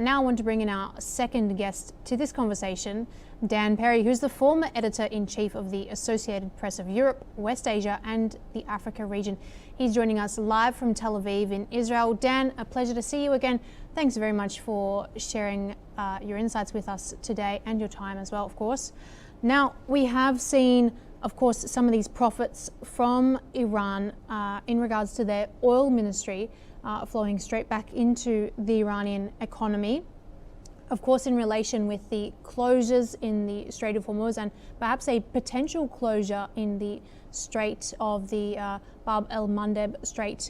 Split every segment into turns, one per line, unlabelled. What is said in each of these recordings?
And now I want to bring in our second guest to this conversation, Dan Perry, who's the former editor-in-chief of the Associated Press of Europe, West Asia and the Africa region. He's joining us live from Tel Aviv in Israel. Dan, a pleasure to see you again. Thanks very much for sharing your insights with us today and your time as well, of course. Now, we have seen, of course, some of these profits from Iran in regards to their oil ministry flowing straight back into the Iranian economy. Of course, in relation with the closures in the Strait of Hormuz and perhaps a potential closure in the Strait of the Bab el-Mandeb Strait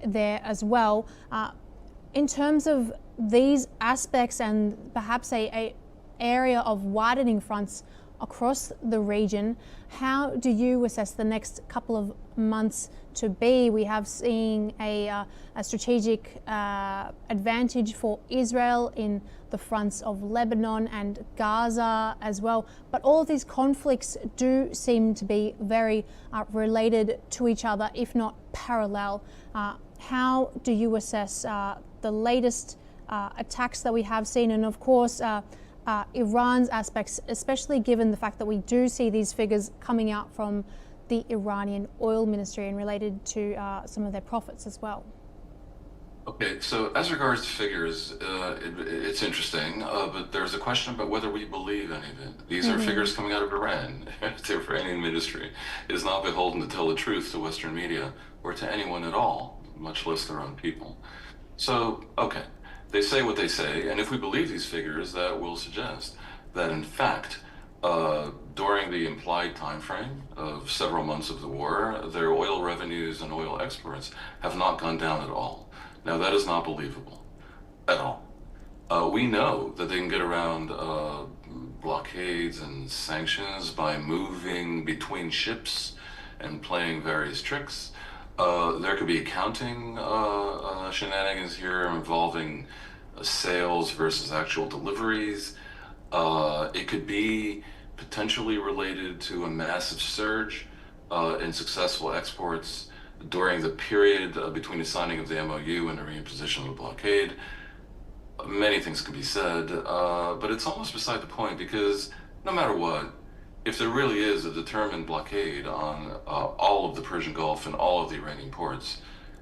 there as well. In terms of these aspects and perhaps a area of widening fronts across the region, how do you assess the next couple of months to be? We have seen a strategic advantage for Israel in the fronts of Lebanon and Gaza as well. But all of these conflicts do seem to be very related to each other, if not parallel. How do you assess the latest attacks that we have seen, and of course Iran's aspects, especially given the fact that we do see these figures coming out from the Iranian oil ministry and related to some of their profits as well?
Okay, so as regards to figures, it's interesting, but there's a question about whether we believe any of it. These are figures coming out of Iran. The Iranian ministry is not beholden to tell the truth to Western media or to anyone at all, much less their own people. So, okay, they say what they say, and if we believe these figures, that will suggest that in fact, during the implied time frame of several months of the war, their oil revenues and oil exports have not gone down at all. Now, that is not believable at all. We know that they can get around blockades and sanctions by moving between ships and playing various tricks. There could be accounting shenanigans here involving sales versus actual deliveries. It could be potentially related to a massive surge in successful exports during the period between the signing of the MOU and the reimposition of the blockade. Many things can be said, but it's almost beside the point, because no matter what, if there really is a determined blockade on all of the Persian Gulf and all of the Iranian ports,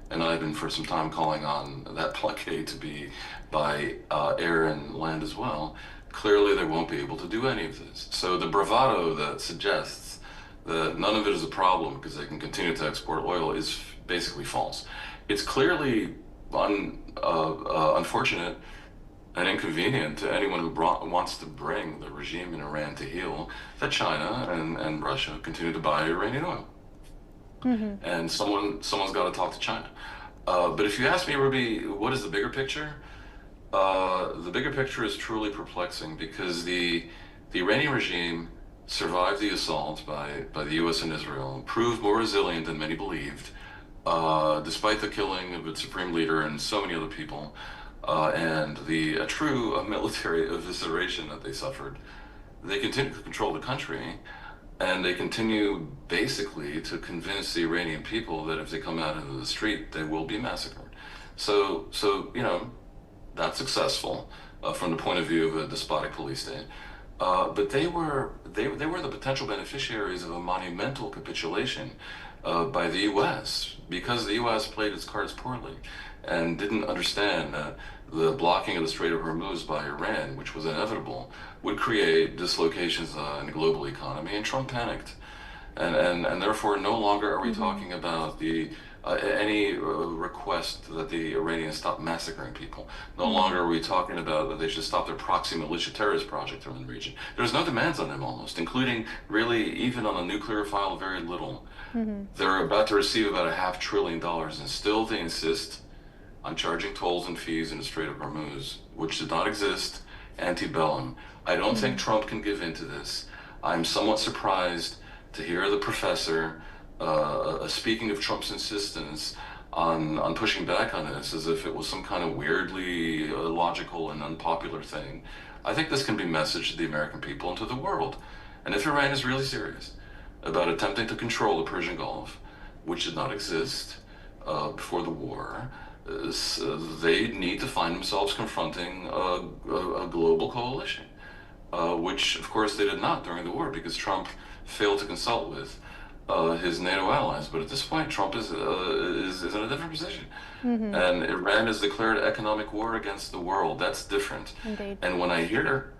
and I've been for some time calling on that blockade to be by air and land as well, clearly they won't be able to do any of this. So the bravado that suggests that none of it is a problem because they can continue to export oil is basically false. It's clearly unfortunate and inconvenient to anyone who wants to bring the regime in Iran to heel that China and Russia continue to buy Iranian oil. And someone's got to talk to China. But if you ask me, Ruby, what is the bigger picture? The bigger picture is truly perplexing, because the Iranian regime survived the assault by the US and Israel, proved more resilient than many believed, despite the killing of its supreme leader and so many other people, and the true military evisceration that they suffered. They continue to control the country, and they continue basically to convince the Iranian people that if they come out into the street, they will be massacred. So you know, that's successful from the point of view of a despotic police state. But they were the potential beneficiaries of a monumental capitulation by the U.S. because the U.S. played its cards poorly and didn't understand that the blocking of the Strait of Hormuz by Iran, which was inevitable, would create dislocations in the global economy, and Trump panicked. And therefore, no longer are we talking about any request that the Iranians stop massacring people. No longer are we talking about that they should stop their proxy militia terrorist project in the region. There's no demands on them almost, including really even on the nuclear file, very little. They're about to receive about $500 billion, and still they insist on charging tolls and fees in the Strait of Hormuz, which did not exist antebellum. I don't think Trump can give in to this. I'm somewhat surprised to hear the professor speaking of Trump's insistence on pushing back on this as if it was some kind of weirdly illogical and unpopular thing. I think this can be messaged to the American people and to the world. And if Iran is really serious about attempting to control the Persian Gulf, which did not exist before the war, they need to find themselves confronting a global coalition, which of course they did not during the war because Trump failed to consult with his NATO allies. But at this point, Trump is in a different position, and Iran has declared economic war against the world. That's different.
Indeed.
And when I hear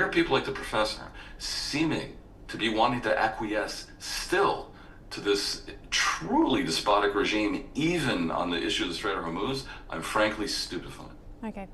people like the professor seeming to be wanting to acquiesce still to this truly despotic regime, even on the issue of the Strait of Hormuz, I'm frankly stupefied.
Okay.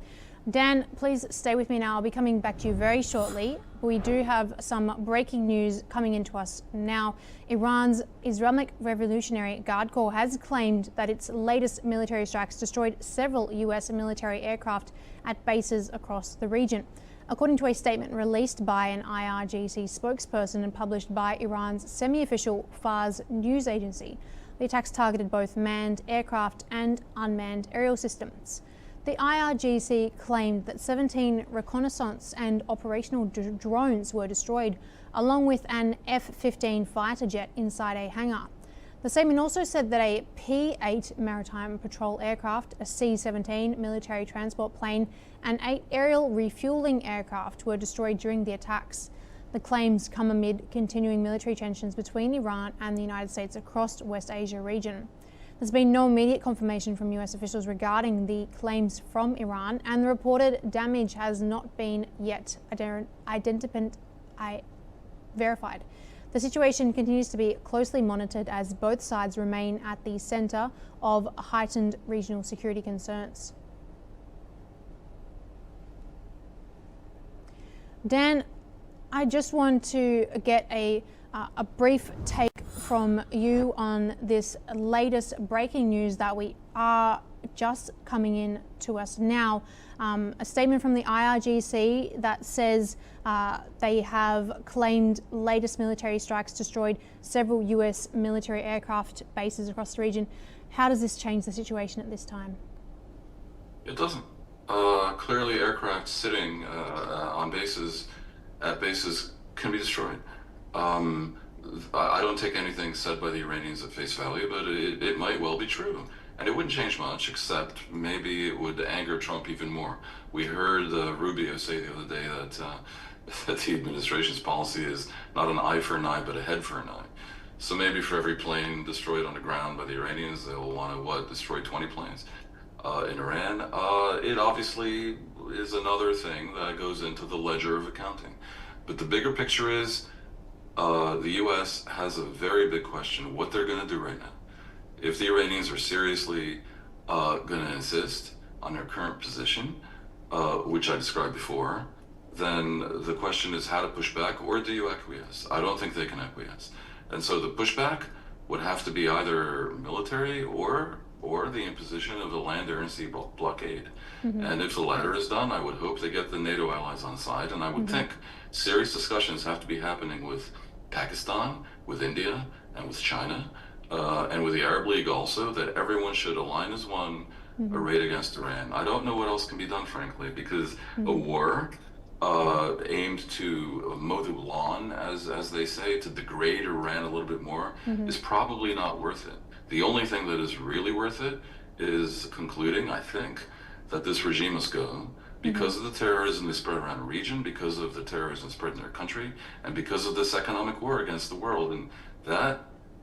Dan, please stay with me now. I'll be coming back to you very shortly. We do have some breaking news coming into us now. Iran's Islamic Revolutionary Guard Corps has claimed that its latest military strikes destroyed several US military aircraft at bases across the region. According to a statement released by an IRGC spokesperson and published by Iran's semi-official Fars news agency, the attacks targeted both manned aircraft and unmanned aerial systems. The IRGC claimed that 17 reconnaissance and operational drones were destroyed, along with an F-15 fighter jet inside a hangar. The statement also said that a P-8 maritime patrol aircraft, a C-17 military transport plane, and 8 aerial refueling aircraft were destroyed during the attacks. The claims come amid continuing military tensions between Iran and the United States across West Asia region. There's been no immediate confirmation from US officials regarding the claims from Iran, and the reported damage has not been yet verified. The situation continues to be closely monitored as both sides remain at the center of heightened regional security concerns. Dan, I just want to get a brief take from you on this latest breaking news that we are just coming in to us now. A statement from the IRGC that says they have claimed latest military strikes destroyed several US military aircraft bases across the region. How does this change the situation at this time?
It doesn't. Clearly, aircraft sitting at bases can be destroyed. I don't take anything said by the Iranians at face value, but it might well be true. And it wouldn't change much, except maybe it would anger Trump even more. We heard Rubio say the other day that the administration's policy is not an eye for an eye, but a head for an eye. So maybe for every plane destroyed on the ground by the Iranians, they'll want to, destroy 20 planes in Iran. It obviously is another thing that goes into the ledger of accounting. But the bigger picture is the U.S. has a very big question what they're going to do right now. If the Iranians are seriously going to insist on their current position, which I described before, then the question is how to push back, or do you acquiesce? I don't think they can acquiesce. And so the pushback would have to be either military or the imposition of a land, air, and sea blockade. And if the latter is done, I would hope they get the NATO allies on side, and I would think serious discussions have to be happening with Pakistan, with India, and with China, and with the Arab League also, that everyone should align as one, a raid against Iran. I don't know what else can be done, frankly, because a war aimed to mow the lawn, as they say, to degrade Iran a little bit more, is probably not worth it. The only thing that is really worth it is concluding, I think, that this regime must go because of the terrorism they spread around the region, because of the terrorism spread in their country, and because of this economic war against the world. And that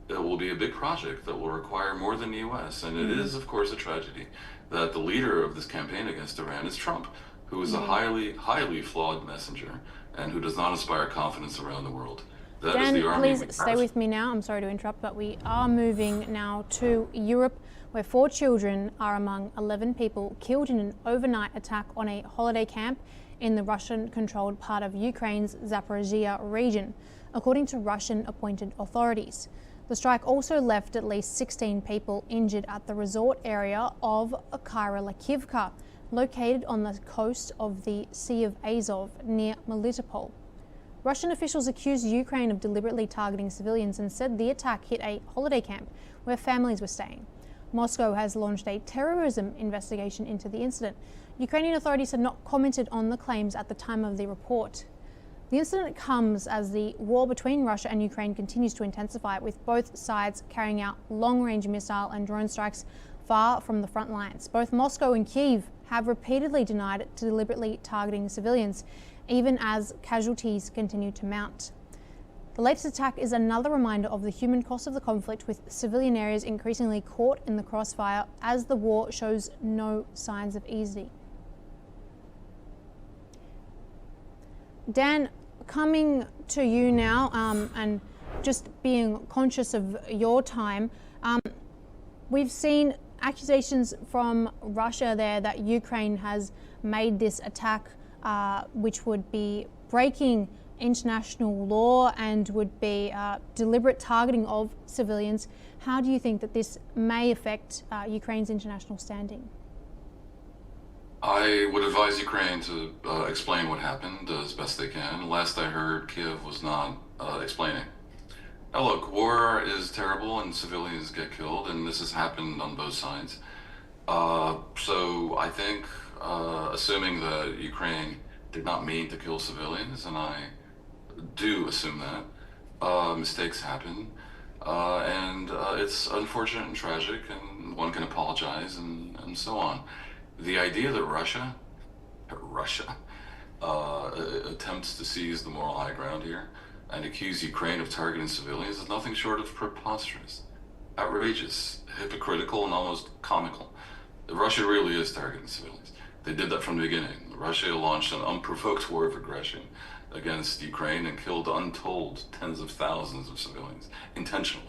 will be a big project that will require more than the U.S. And it is, of course, a tragedy that the leader of this campaign against Iran is Trump, who is a highly flawed messenger and who does not inspire confidence around the world. That
Dan,
is the army.
please stay with me now. I'm sorry to interrupt, but we are moving now to Europe, where 4 children are among 11 people killed in an overnight attack on a holiday camp in the Russian-controlled part of Ukraine's Zaporizhia region, according to Russian-appointed authorities. The strike also left at least 16 people injured at the resort area of Kyrillakivka, located on the coast of the Sea of Azov near Melitopol. Russian officials accused Ukraine of deliberately targeting civilians and said the attack hit a holiday camp where families were staying. Moscow has launched a terrorism investigation into the incident. Ukrainian authorities had not commented on the claims at the time of the report. The incident comes as the war between Russia and Ukraine continues to intensify, with both sides carrying out long-range missile and drone strikes far from the front lines. Both Moscow and Kyiv have repeatedly denied deliberately targeting civilians, even as casualties continue to mount. The latest attack is another reminder of the human cost of the conflict, with civilian areas increasingly caught in the crossfire as the war shows no signs of easing. Dan, coming to you now, and just being conscious of your time, we've seen accusations from Russia there that Ukraine has made this attack, which would be breaking international law and would be deliberate targeting of civilians. How do you think that this may affect Ukraine's international standing?
I would advise Ukraine to explain what happened as best they can. Last I heard, Kiev was not explaining. Now look, war is terrible and civilians get killed, and this has happened on both sides. So I think, assuming that Ukraine did not mean to kill civilians, and I do assume that, mistakes happen, and it's unfortunate and tragic, and one can apologize and so on. The idea that Russia attempts to seize the moral high ground here and accuse Ukraine of targeting civilians is nothing short of preposterous, outrageous, hypocritical, and almost comical. Russia really is targeting civilians. They did that from the beginning. Russia launched an unprovoked war of aggression against Ukraine and killed untold tens of thousands of civilians intentionally.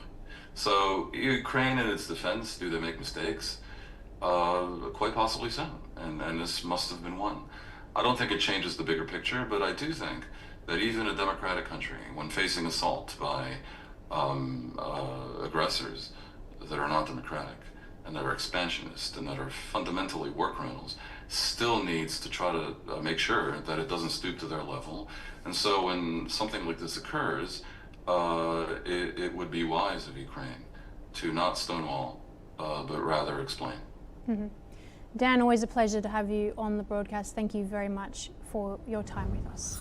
So Ukraine, in its defense, do they make mistakes? Quite possibly so, and this must have been one. I don't think it changes the bigger picture, but I do think that even a democratic country, when facing assault by aggressors that are not democratic and that are expansionist and that are fundamentally war criminals, still needs to try to make sure that it doesn't stoop to their level. And so when something like this occurs, it would be wise of Ukraine to not stonewall, but rather explain.
Mm-hmm. Dan, always a pleasure to have you on the broadcast. Thank you very much for your time with us.